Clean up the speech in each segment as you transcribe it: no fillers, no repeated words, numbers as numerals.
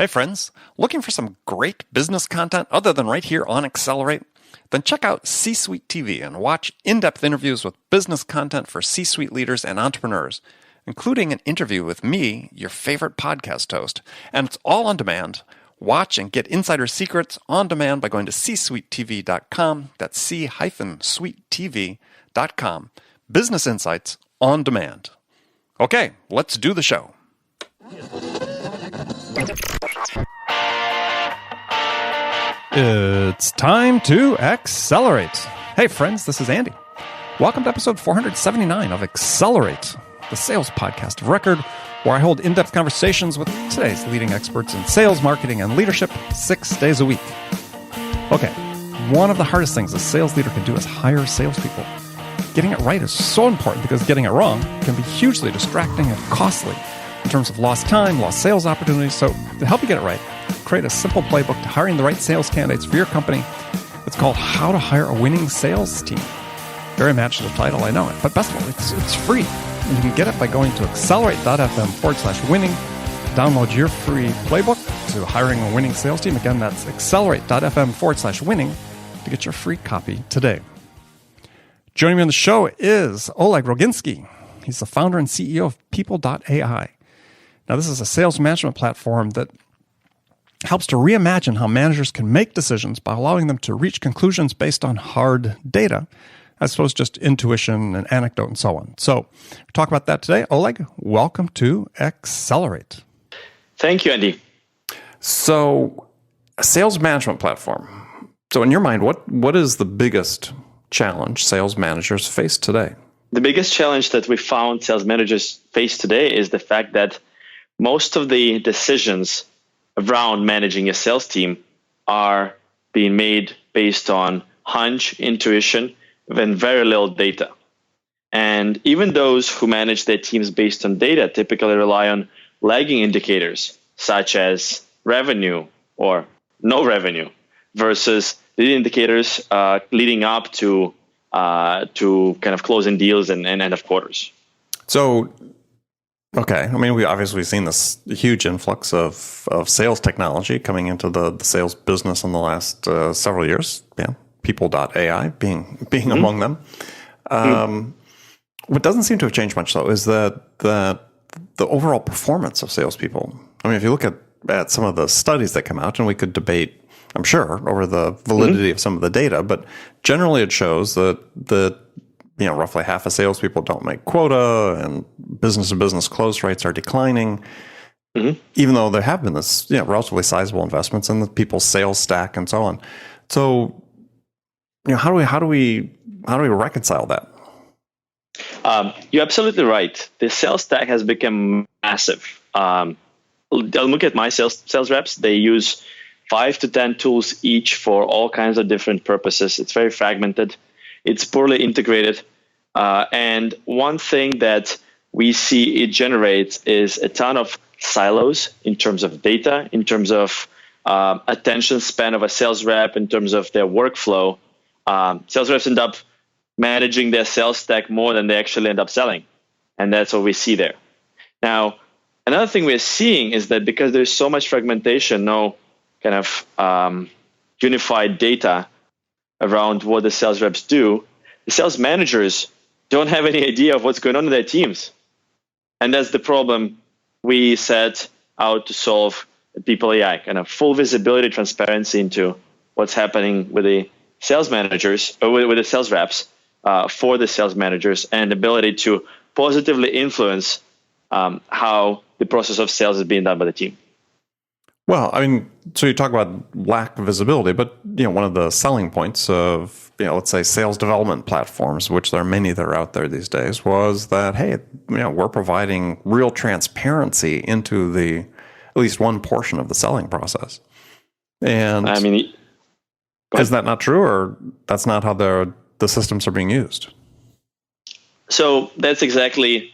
Hey friends, looking for some great business content other than right here on Accelerate? Then check out C-Suite TV and watch in-depth interviews with business content for C-Suite leaders and entrepreneurs, including an interview with me, your favorite podcast host. And it's all on demand. Watch and get insider secrets on demand by going to csuitetv.com. That's c-suitetv.com. Business insights on demand. Okay, let's do the show. It's time to accelerate. Hey friends, this is Andy. Welcome to episode 479 of Accelerate, the sales podcast of record, where I hold in-depth conversations with today's leading experts in sales, marketing, and leadership 6 days a week. Okay, one of the hardest things a sales leader can do is hire salespeople. Getting it right is so important because getting it wrong can be hugely distracting and costly in terms of lost time, lost sales opportunities. So to help you get it right, create a simple playbook to hiring the right sales candidates for your company. It's called How to Hire a Winning Sales Team. Very imaginative title, I know it. But best of all, it's free. And you can get it by going to accelerate.fm/winning. Download your free playbook to hiring a winning sales team. Again, that's accelerate.fm/winning to get your free copy today. Joining me on the show is Oleg Rogynskyy. He's the founder and CEO of People.ai. Now, this is a sales management platform that helps to reimagine how managers can make decisions by allowing them to reach conclusions based on hard data, as opposed to just intuition and anecdote and so on. So, we'll talk about that today. Oleg, welcome to Accelerate. Thank you, Andy. So, a sales management platform. So, in your mind, what is the biggest challenge sales managers face today? The biggest challenge that we found sales managers face today is the fact that most of the decisions around managing a sales team are being made based on hunch, intuition, and very little data. And even those who manage their teams based on data typically rely on lagging indicators, such as revenue or no revenue, versus the indicators leading up to kind of closing deals and end of quarters. So, okay. I mean, we obviously seen this huge influx of sales technology coming into the sales business in the last several years. Yeah, People.ai being among them. What doesn't seem to have changed much, though, is that the overall performance of salespeople. I mean, if you look at some of the studies that come out, and we could debate, I'm sure, over the validity of some of the data, but generally it shows that roughly half of salespeople don't make quota, and business-to-business close rates are declining, even though there have been this relatively sizable investments in the people's sales stack and so on. So, how do we reconcile that? You're absolutely right. The sales stack has become massive. I'll look at my sales reps. They use 5 to 10 tools each for all kinds of different purposes. It's very fragmented. It's poorly integrated. And one thing that we see it generates is a ton of silos in terms of data, in terms of attention span of a sales rep, in terms of their workflow. Sales reps end up managing their sales stack more than they actually end up selling. And that's what we see there. Now, another thing we're seeing is that because there's so much fragmentation, no kind of unified data around what the sales reps do, the sales managers don't have any idea of what's going on in their teams. And that's the problem we set out to solve at People.ai, kind of full visibility, transparency into what's happening with the sales managers, or with the sales reps for the sales managers, and ability to positively influence how the process of sales is being done by the team. Well, I mean, so you talk about lack of visibility, but one of the selling points of let's say sales development platforms, which there are many that are out there these days, was that hey, we're providing real transparency into at least one portion of the selling process. And I mean, is that not true, or that's not how the systems are being used? So that's exactly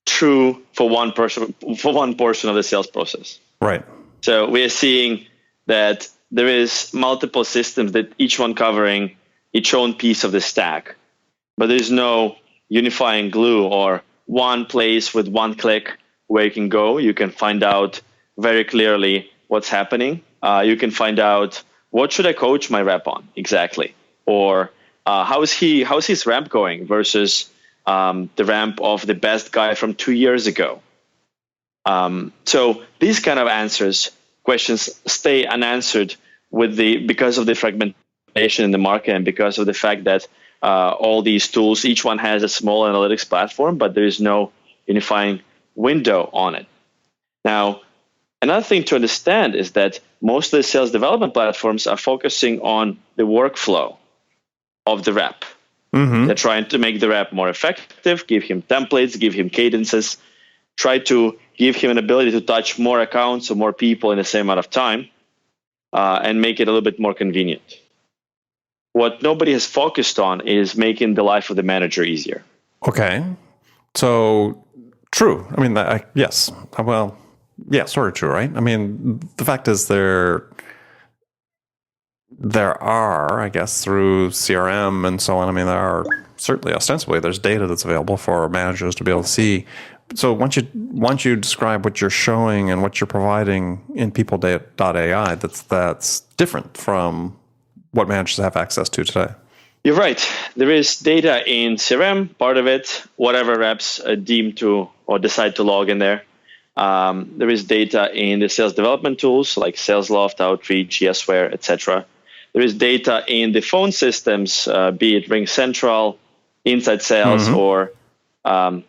true for one portion of the sales process. Right. So we are seeing that there is multiple systems that each one covering its own piece of the stack, but there's no unifying glue or one place with one click where you can go. You can find out very clearly what's happening. You can find out what should I coach my rep on exactly, or how's his ramp going versus the ramp of the best guy from 2 years ago. So these kind of questions stay unanswered because of the fragmentation in the market and because of the fact that all these tools, each one has a small analytics platform, but there is no unifying window on it. Now, another thing to understand is that most of the sales development platforms are focusing on the workflow of the rep. Mm-hmm. They're trying to make the rep more effective, give him templates, give him cadences, try to give him an ability to touch more accounts or more people in the same amount of time, and make it a little bit more convenient. What nobody has focused on is making the life of the manager easier. Okay. So, true. I mean, yes. Well, yeah, sort of true, right? I mean, the fact is there are, I guess, through CRM and so on, I mean, there are certainly ostensibly there's data that's available for managers to be able to see. So once you describe what you're showing and what you're providing in People.ai, that's different from what managers have access to today. You're right. There is data in CRM, part of it, whatever reps deem to or decide to log in there. There is data in the sales development tools like SalesLoft, Outreach, Yesware, etc. There is data in the phone systems, be it RingCentral, Inside Sales, mm-hmm. or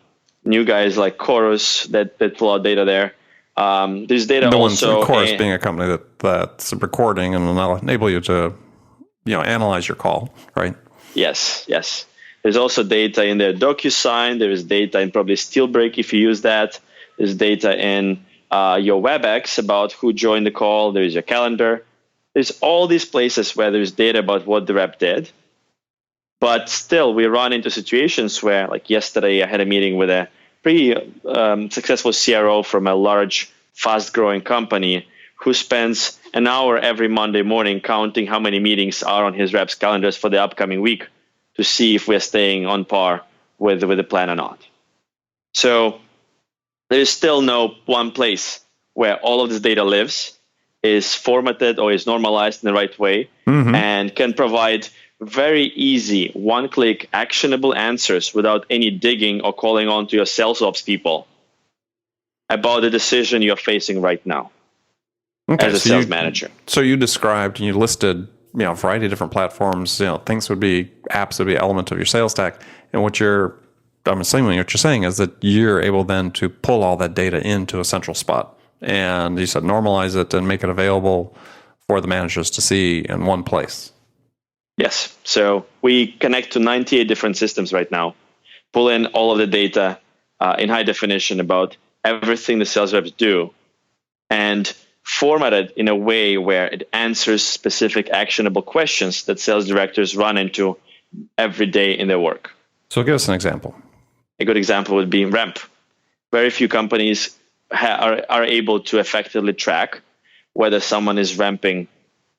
new guys like Chorus that pull out data there. There's data also. Chorus being a company that's recording and will enable you to analyze your call, right? Yes. There's also data in their DocuSign. There is data in probably SteelBreak if you use that. There's data in your WebEx about who joined the call. There's your calendar. There's all these places where there's data about what the rep did. But still, we run into situations where, like yesterday, I had a meeting with a pretty successful CRO from a large, fast-growing company who spends an hour every Monday morning counting how many meetings are on his reps' calendars for the upcoming week to see if we're staying on par with the plan or not. So there is still no one place where all of this data lives, is formatted or is normalized in the right way, mm-hmm. and can provide very easy, one-click, actionable answers without any digging or calling on to your sales ops people about the decision you're facing right now as a sales manager. So you described and you listed, a variety of different platforms, apps would be element of your sales stack. And I'm assuming what you're saying is that you're able then to pull all that data into a central spot. And you said normalize it and make it available for the managers to see in one place. Yes. So we connect to 98 different systems right now, pull in all of the data in high definition about everything the sales reps do, and format it in a way where it answers specific actionable questions that sales directors run into every day in their work. So give us an example. A good example would be ramp. Very few companies are able to effectively track whether someone is ramping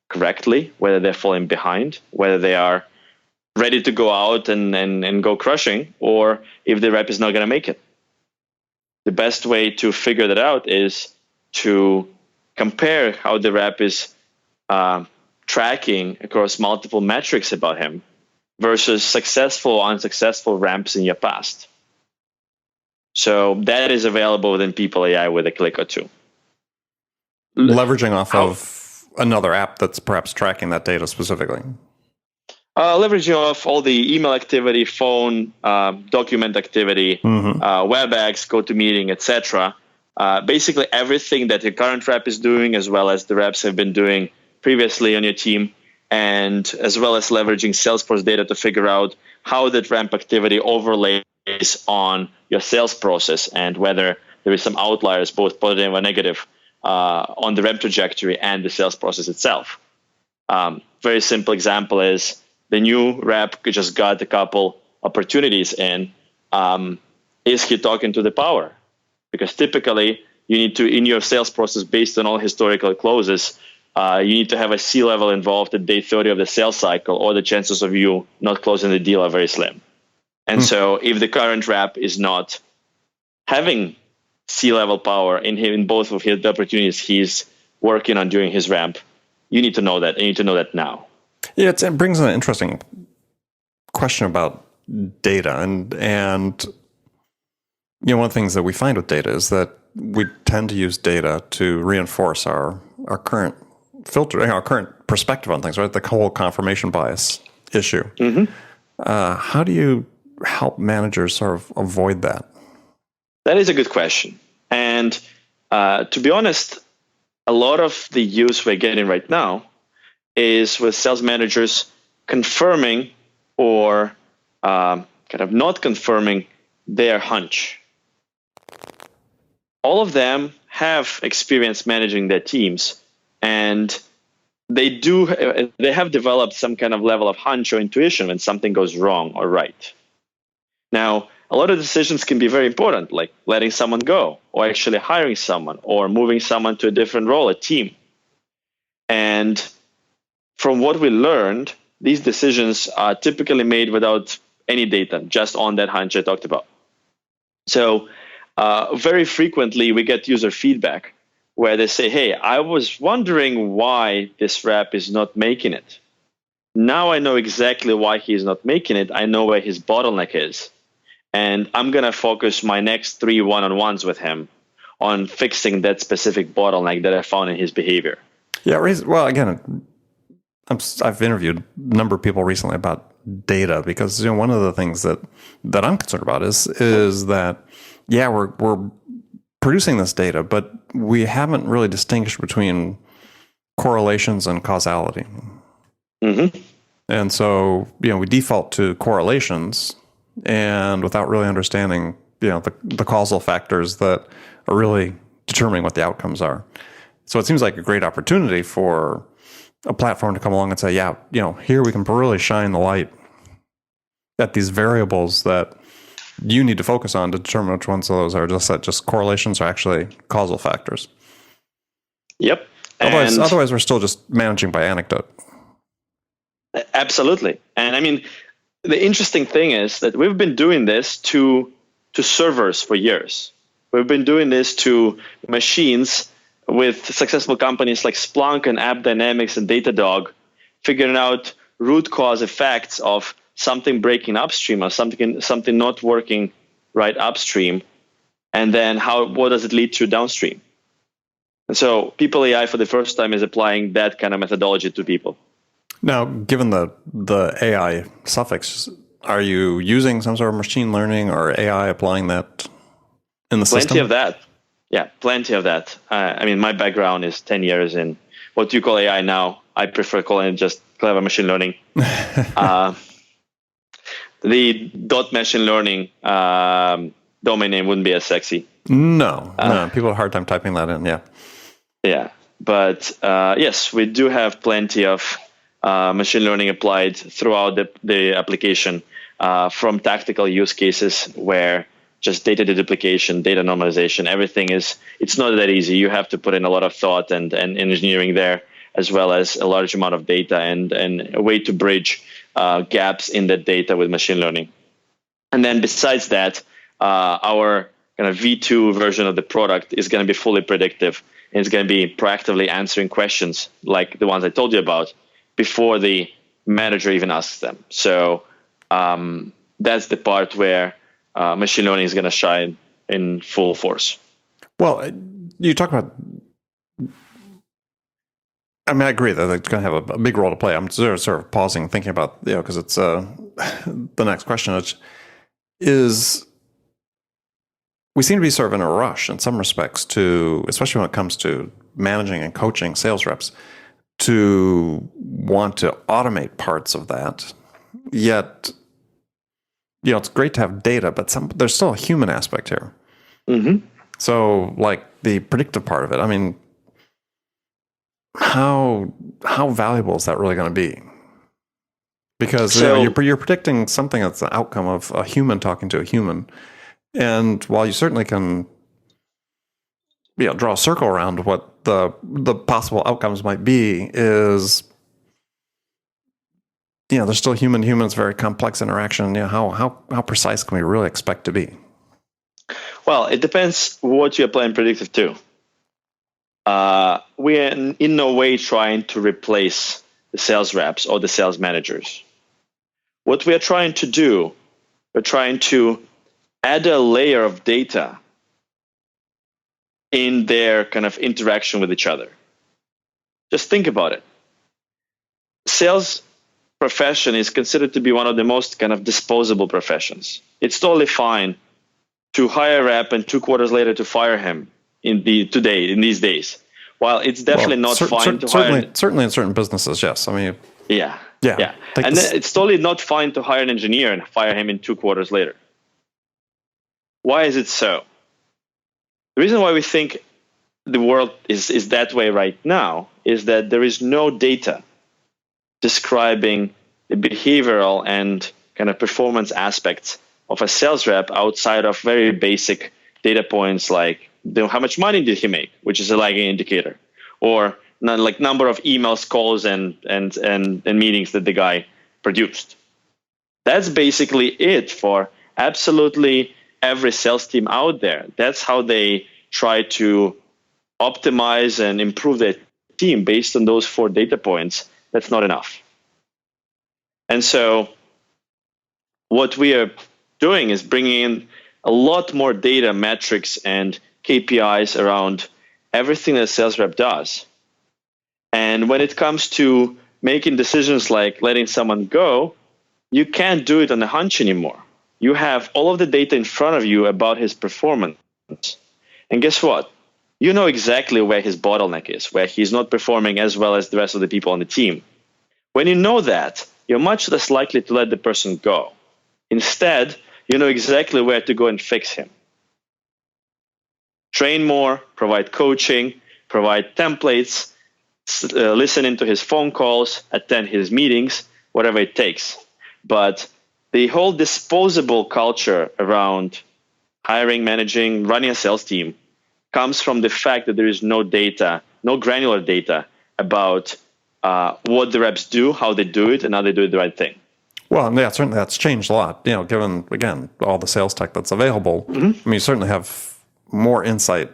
correctly, whether they're falling behind, whether they are ready to go out and go crushing, or if the rep is not going to make it. The best way to figure that out is to compare how the rep is tracking across multiple metrics about him versus successful or unsuccessful ramps in your past. So that is available within People.ai with a click or two. Leveraging off of another app that's perhaps tracking that data specifically. Leveraging off all the email activity, phone, document activity, mm-hmm. WebEx, GoToMeeting, etc. Basically everything that your current rep is doing, as well as the reps have been doing previously on your team, and as well as leveraging Salesforce data to figure out how that ramp activity overlays on your sales process and whether there is some outliers, both positive or negative, on the ramp trajectory and the sales process itself. Very simple example is the new rep just got a couple opportunities in. Is he talking to the power? Because typically you need to, in your sales process, based on all historical closes, you need to have a C-level involved at day 30 of the sales cycle, or the chances of you not closing the deal are very slim. And so if the current rep is not having C-level power in both of his opportunities, he's working on during his ramp. You need to know that, and you need to know that now. Yeah, it brings an interesting question about data, and one of the things that we find with data is that we tend to use data to reinforce our current filter, our current perspective on things, right? The whole confirmation bias issue. Mm-hmm. How do you help managers sort of avoid that? That is a good question. And to be honest, a lot of the use we're getting right now is with sales managers confirming or kind of not confirming their hunch. All of them have experience managing their teams, and they have developed some kind of level of hunch or intuition when something goes wrong or right. Now, a lot of decisions can be very important, like letting someone go, or actually hiring someone, or moving someone to a different role, a team. And from what we learned, these decisions are typically made without any data, just on that hunch I talked about. So very frequently, we get user feedback where they say, hey, I was wondering why this rep is not making it. Now I know exactly why he's not making it. I know where his bottleneck is. And I'm going to focus my next 3 one-on-ones with him on fixing that specific bottleneck that I found in his behavior. Yeah, well, again, I've interviewed a number of people recently about data because one of the things that I'm concerned about is that, yeah, we're producing this data, but we haven't really distinguished between correlations and causality. Mm-hmm. And so, we default to correlations, and without really understanding, the causal factors that are really determining what the outcomes are. So it seems like a great opportunity for a platform to come along and say, yeah, here we can really shine the light at these variables that you need to focus on to determine which ones of those are just correlations or actually causal factors. Yep. Otherwise we're still just managing by anecdote. Absolutely. And I mean, the interesting thing is that we've been doing this to servers for years. We've been doing this to machines with successful companies like Splunk and AppDynamics and Datadog, figuring out root cause effects of something breaking upstream or something not working right upstream, and then what does it lead to downstream? And so People.ai for the first time is applying that kind of methodology to people. Now, given the AI suffix, are you using some sort of machine learning or AI applying that in the system? Plenty of that. Yeah, plenty of that. I mean, my background is 10 years in what you call AI now. I prefer calling it just clever machine learning. The machine learning domain name wouldn't be as sexy. No, people have a hard time typing that in, yeah. Yeah, but yes, we do have plenty of machine learning applied throughout the application, from tactical use cases where just data deduplication, data normalization, it's not that easy. You have to put in a lot of thought and engineering there, as well as a large amount of data and a way to bridge gaps in that data with machine learning. And then besides that, our kind of V2 version of the product is going to be fully predictive. And it's going to be proactively answering questions like the ones I told you about before the manager even asks them. So that's the part where machine learning is going to shine in full force. Well, you talk about, I mean, I agree that it's going to have a big role to play. I'm sort of pausing, thinking about, because it's the next question, which is, we seem to be sort of in a rush in some respects to, especially when it comes to managing and coaching sales reps, to want to automate parts of that. Yet, it's great to have data, but there's still a human aspect here. Mm-hmm. So, like the predictive part of it, I mean, how valuable is that really going to be? Because you're predicting something that's the outcome of a human talking to a human, and while you certainly can, draw a circle around what the possible outcomes might be, is there's still human-humans, very complex interaction. How precise can we really expect to be? Well, it depends what you're applying predictive to. we're in no way trying to replace the sales reps or the sales managers. What we are trying to do, we're trying to add a layer of data in their kind of interaction with each other. Just think about it. Sales profession is considered to be one of the most kind of disposable professions. It's totally fine to hire a rep and 2 quarters later to fire him in these days. While it's definitely not fine to hire. Certainly in certain businesses, yes. I mean, yeah. And then it's totally not fine to hire an engineer and fire him in 2 quarters later. Why is it so? The reason why we think the world is that way right now is that there is no data describing the behavioral and kind of performance aspects of a sales rep outside of very basic data points like how much money did he make, which is a lagging indicator, or like number of emails, calls, and meetings that the guy produced. That's basically it for absolutely every sales team out there. That's how they try to optimize and improve their team based on those 4 data points. That's not enough. And so what we are doing is bringing in a lot more data, metrics, and KPIs around everything that a sales rep does. And when it comes to making decisions like letting someone go, you can't do it on a hunch anymore. You have all of the data in front of you about his performance. And guess what? You know exactly where his bottleneck is, where he's not performing as well as the rest of the people on the team. When you know that, you're much less likely to let the person go. Instead, you know exactly where to go and fix him. Train more, provide coaching, provide templates, listen into his phone calls, attend his meetings, whatever it takes. But the whole disposable culture around hiring, managing, running a sales team comes from the fact that there is no data, no granular data about what the reps do, how they do it, and how they do it the right thing. Well, yeah, certainly that's changed a lot. Given again all the sales tech that's available. Mm-hmm. I mean, you certainly have more insight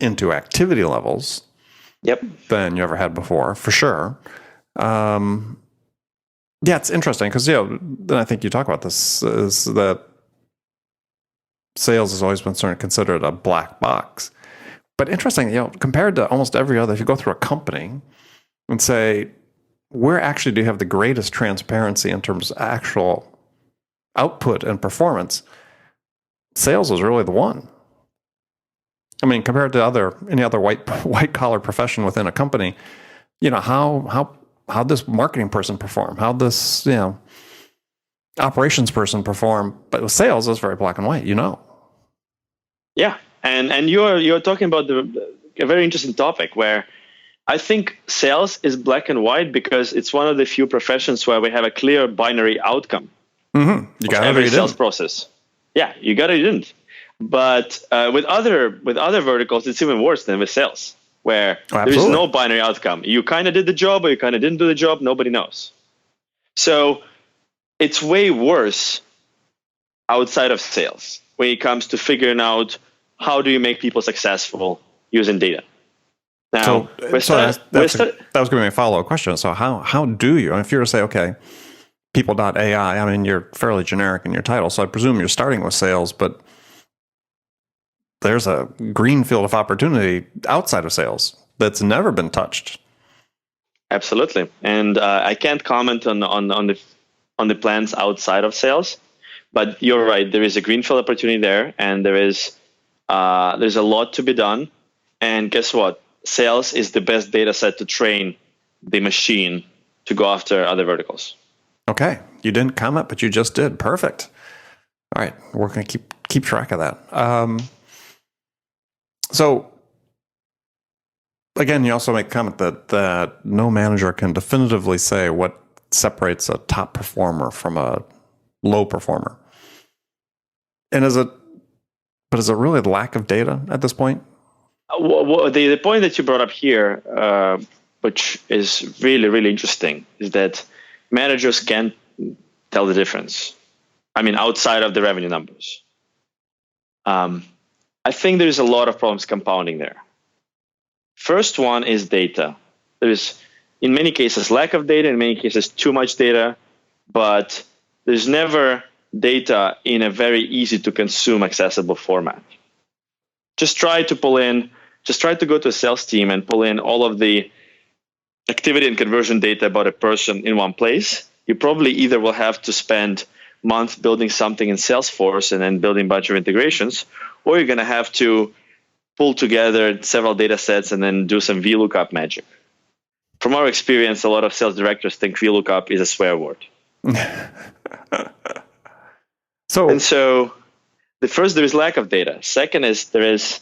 into activity levels. Yep. Than you ever had before, for sure. Yeah, it's interesting because then I think you talk about this is that sales has always been sort of considered a black box. But interesting, compared to almost every other, if you go through a company and say, where actually do you have the greatest transparency in terms of actual output and performance? Sales is really the one. I mean, compared to any other white collar profession within a company, how this marketing person perform, how this operations person perform, but with sales, it's very black and white. Yeah, and you're talking about a very interesting topic where I think sales is black and white because it's one of the few professions where we have a clear binary outcome. Mm-hmm. You got every sales process. Yeah, you got it. You didn't. But with other verticals, it's even worse than with sales, where there is no binary outcome. You kind of did the job, or you kind of didn't do the job. Nobody knows. So it's way worse outside of sales when it comes to figuring out how do you make people successful using data. Now, that was going to be a follow-up question. So how do you, if you were to say, okay, People.ai, I mean, you're fairly generic in your title, so I presume you're starting with sales, but there's a greenfield of opportunity outside of sales that's never been touched. Absolutely, and I can't comment on the plans outside of sales, but you're right. There is a greenfield opportunity there, and there's a lot to be done. And guess what? Sales is the best data set to train the machine to go after other verticals. Okay, you didn't comment, but you just did. Perfect. All right, we're going to keep track of that. So, again, you also make a comment that no manager can definitively say what separates a top performer from a low performer. And is it really the lack of data at this point? The point that you brought up here, which is really, really interesting, is that managers can't tell the difference. I mean, outside of the revenue numbers. I think there's a lot of problems compounding there. First one is data. There's, in many cases, lack of data, in many cases, too much data, but there's never data in a very easy to consume, accessible format. Just try to go to a sales team and pull in all of the activity and conversion data about a person in one place. You probably either will have to spend months building something in Salesforce and then building a bunch of integrations, or you're going to have to pull together several data sets and then do some VLOOKUP magic. From our experience, a lot of sales directors think VLOOKUP is a swear word. So the first, there is lack of data. Second is there is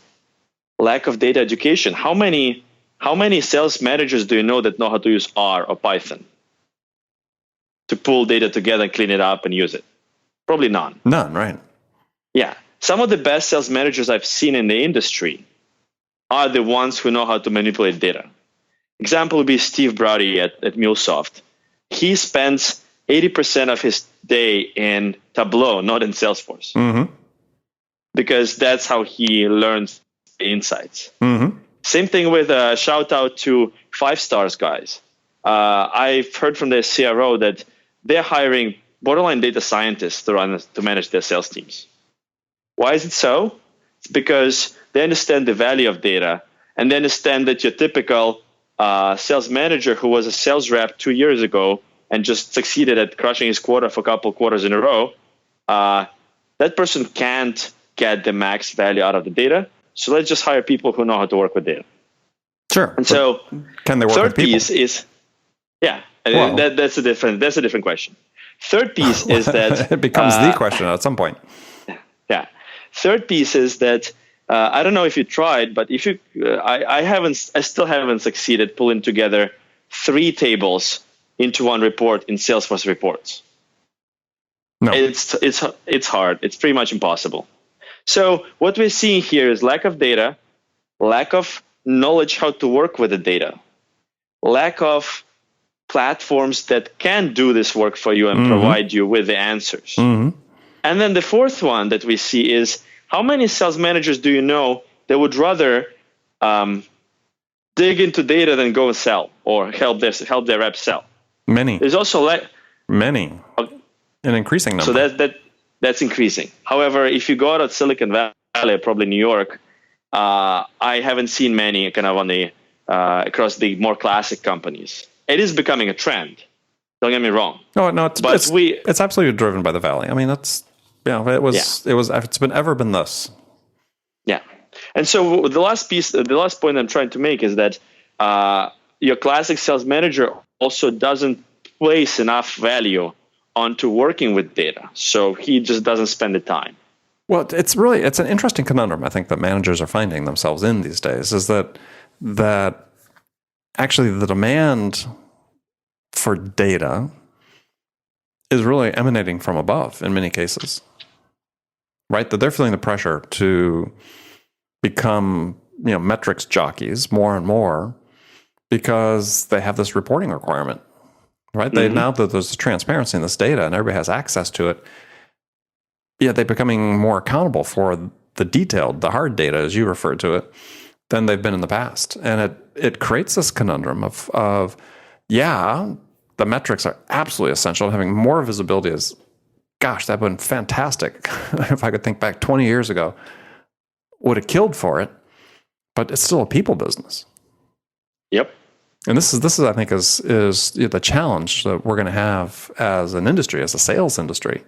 lack of data education. How many sales managers do you know that know how to use R or Python to pull data together and clean it up and use it? Probably none. None, right? Yeah. Some of the best sales managers I've seen in the industry are the ones who know how to manipulate data. Example would be Steve Browdy at MuleSoft. He spends 80% of his day in Tableau, not in Salesforce. Mm-hmm. Because that's how he learns the insights. Mm-hmm. Same thing with shout out to 5 Stars guys. I've heard from their CRO that they're hiring borderline data scientists to manage their sales teams. Why is it so? It's because they understand the value of data, and they understand that your typical sales manager who was a sales rep 2 years ago and just succeeded at crushing his quota for a couple quarters in a row, that person can't get the max value out of the data. So let's just hire people who know how to work with data. Sure. And so can they work with people? Third piece is, that's a different question. Third piece is that it becomes the question at some point. Yeah. Third piece is that I don't know if you tried, but if you, I still haven't succeeded pulling together 3 tables into one report in Salesforce reports. No, it's hard. It's pretty much impossible. So what we're seeing here is lack of data, lack of knowledge how to work with the data, lack of platforms that can do this work for you and provide you with the answers. Mm-hmm. And then the fourth one that we see is how many sales managers do you know that would rather dig into data than go and sell or help their reps sell? Many. There's also many, an increasing number. So that's increasing. However, if you go out of Silicon Valley, probably New York, I haven't seen many kind of on the across the more classic companies. It is becoming a trend. Don't get me wrong. No, it's absolutely driven by the Valley. I mean, it's been this. Yeah, and so the last point I'm trying to make is that your classic sales manager also doesn't place enough value onto working with data, so he just doesn't spend the time. Well, it's an interesting conundrum I think that managers are finding themselves in these days, is that actually the demand for data is really emanating from above in many cases, right? That they're feeling the pressure to become, metrics jockeys more and more because they have this reporting requirement, right? Mm-hmm. Now that there's transparency in this data and everybody has access to it, they're becoming more accountable for the hard data, as you referred to it, than they've been in the past. And it creates this conundrum of the metrics are absolutely essential. Having more visibility is, gosh, that would have been fantastic. If I could think back 20 years ago, would have killed for it, but it's still a people business. Yep. And this is I think is the challenge that we're going to have as an industry, as a sales industry,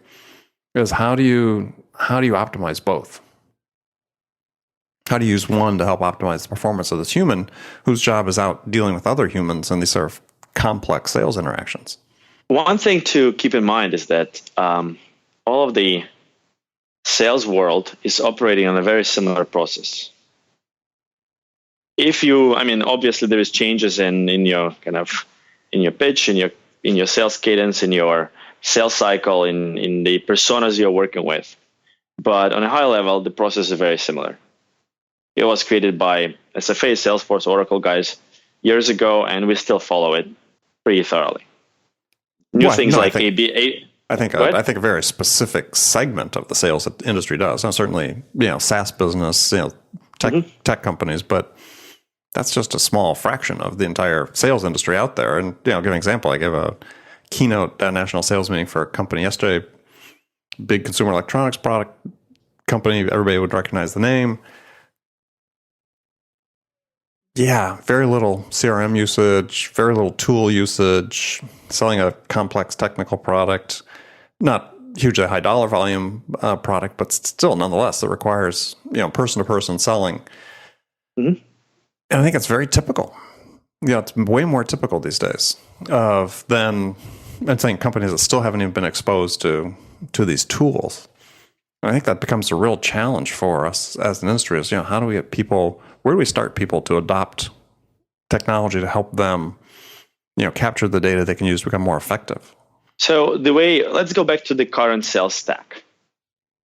is how do you optimize both? How do you use one to help optimize the performance of this human whose job is out dealing with other humans in these sort of complex sales interactions? One thing to keep in mind is that all of the sales world is operating on a very similar process. Obviously there is changes in your pitch, in your sales cadence, in your sales cycle, in the personas you're working with. But on a high level, the process is very similar. It was created by SFA, Salesforce, Oracle guys years ago, and we still follow it pretty thoroughly. I think a very specific segment of the sales industry does. Now, certainly, SaaS business, tech companies, but That's just a small fraction of the entire sales industry out there. And, give an example. I gave a keynote at a national sales meeting for a company yesterday, big consumer electronics product company. Everybody would recognize the name. Yeah, very little CRM usage, very little tool usage, selling a complex technical product, not hugely high dollar volume product, but still nonetheless, it requires, person to person selling. Mm-hmm. And I think it's very typical. It's way more typical these days than I'm saying companies that still haven't even been exposed to these tools. I think that becomes a real challenge for us as an industry is, how do we get people, where do we start people to adopt technology to help them, capture the data they can use to become more effective? So let's go back to the current sales stack.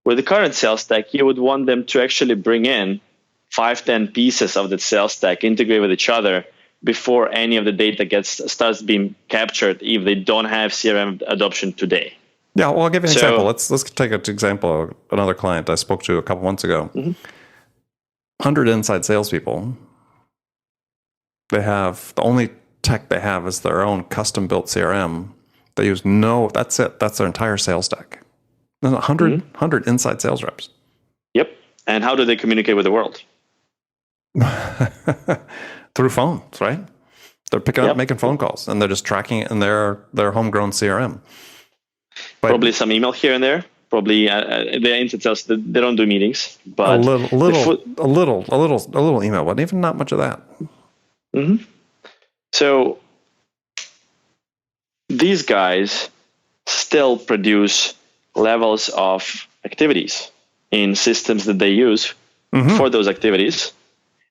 With the current sales stack, you would want them to actually bring in 5-10 pieces of the sales stack, integrate with each other before any of the data starts being captured if they don't have CRM adoption today. Yeah, well, I'll give you an example. Let's take an example of another client I spoke to a couple months ago. 100 inside salespeople. They have the only tech they have is their own custom-built CRM. They use that's it. That's their entire sales stack. There's 100 inside sales reps. Yep. And how do they communicate with the world? Through phones, right? They're picking up, making phone calls, and they're just tracking it in their homegrown CRM. But probably some email here and there. Probably they're inside sales. They don't do meetings, but a little email, but even not much of that. Mm-hmm. So these guys still produce levels of activities in systems that they use for those activities.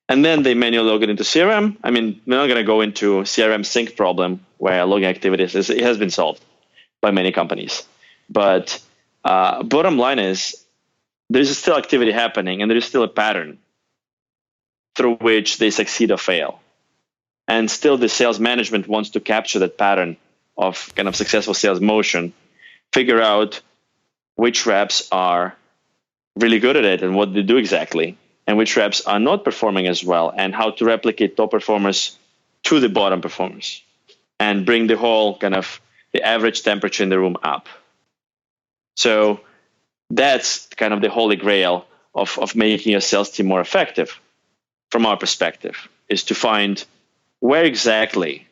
And then they manually log it into CRM. I mean, we're not going to go into CRM sync problem where logging activities it has been solved by many companies. But bottom line is there's still activity happening and there is still a pattern through which they succeed or fail. And still the sales management wants to capture that pattern of kind of successful sales motion, figure out which reps are really good at it and what they do exactly, and which reps are not performing as well, and how to replicate top performers to the bottom performers and bring the whole kind of the average temperature in the room up. So that's kind of the holy grail of making your sales team more effective from our perspective, is to find where exactly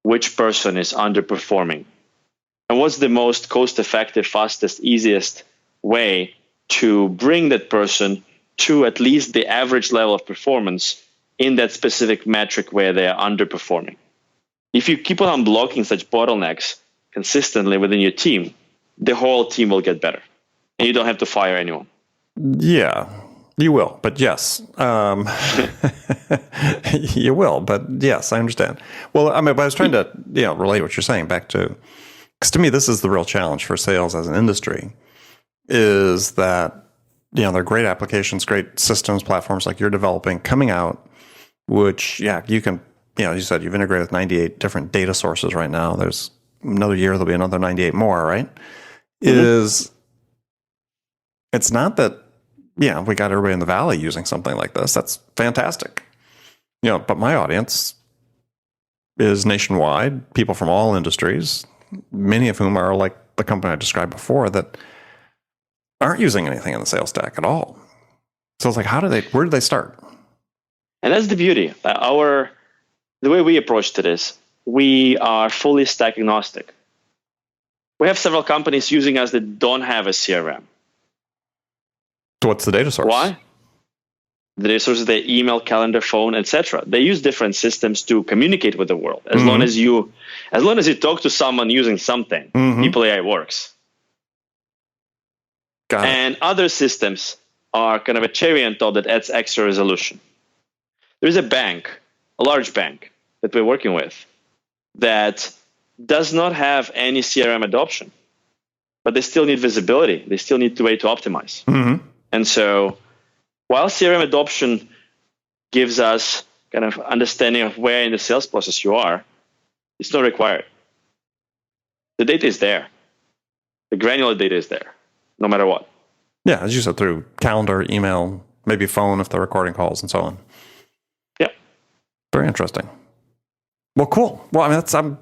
which person is underperforming and what's the most cost-effective, fastest, easiest way to bring that person to at least the average level of performance in that specific metric where they are underperforming. If you keep on blocking such bottlenecks consistently within your team, the whole team will get better and you don't have to fire anyone. Yeah, you will, but yes. You will, but yes, I understand. Well, I mean, but I was trying to relate what you're saying back to, because to me, this is the real challenge for sales as an industry, is that there are great applications, great systems, platforms like you're developing coming out, which, you can, you said you've integrated with 98 different data sources right now. There's another year, there'll be another 98 more, right? It's not that, we got everybody in the valley using something like this. That's fantastic. But my audience is nationwide, people from all industries, many of whom are like the company I described before that aren't using anything in the sales stack at all. So it's like, where do they start? And that's the beauty. The way we approached it is we are fully stack-agnostic. We have several companies using us that don't have a CRM. So what's the data source? Why? The data source is their email, calendar, phone, etc. They use different systems to communicate with the world. As long as you talk to someone using something, People.ai works. Got it. And other systems are kind of a cherry on top that adds extra resolution. There is a large bank that we're working with that does not have any CRM adoption, but they still need visibility. They still need a way to optimize. And so while CRM adoption gives us kind of understanding of where in the sales process you are, it's not required. The data is there. The granular data is there, no matter what. Yeah, as you said, through calendar, email, maybe phone if they're recording calls and so on. Yep. Very interesting. Well, cool. Well, I mean, I'm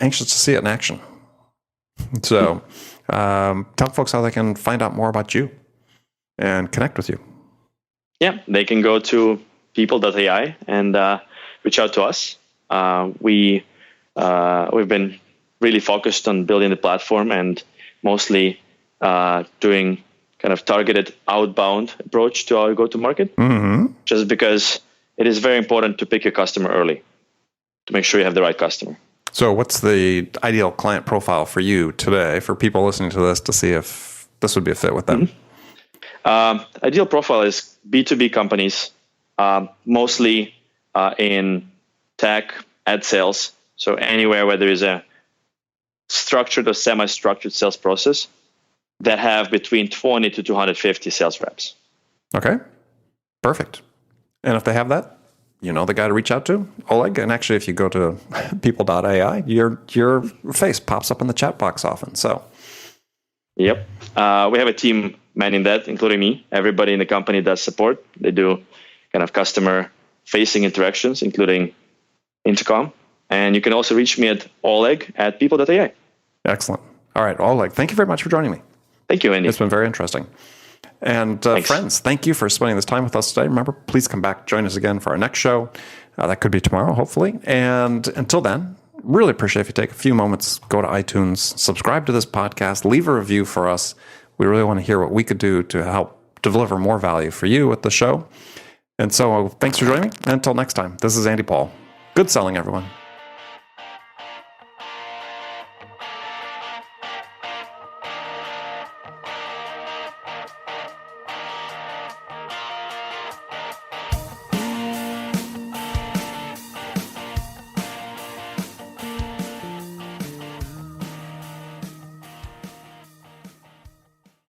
anxious to see it in action. So tell folks how they can find out more about you and connect with you. Yeah, they can go to People.ai and reach out to us. We've been really focused on building the platform and mostly doing kind of targeted outbound approach to our go-to-market, just because it is very important to pick your customer early to make sure you have the right customer. So what's the ideal client profile for you today, for people listening to this, to see if this would be a fit with them? Ideal profile is B2B companies, mostly in tech, ad sales. So anywhere where there is a structured or semi-structured sales process that have between 20 to 250 sales reps. Okay, perfect. And if they have that, you know the guy to reach out to, Oleg. And actually, if you go to people.ai, your face pops up in the chat box often. So, yep, we have a team manning that, including me. Everybody in the company does support. They do kind of customer-facing interactions, including intercom. And you can also reach me at oleg@people.ai. Excellent. All right, Oleg, thank you very much for joining me. Thank you, Andy. It's been very interesting. And friends, thank you for spending this time with us today. Remember, please come back, join us again for our next show. That could be tomorrow, hopefully. And until then, really appreciate if you take a few moments, go to iTunes, subscribe to this podcast, leave a review for us. We really want to hear what we could do to help deliver more value for you with the show. And so thanks for joining me. And until next time, this is Andy Paul. Good selling, everyone.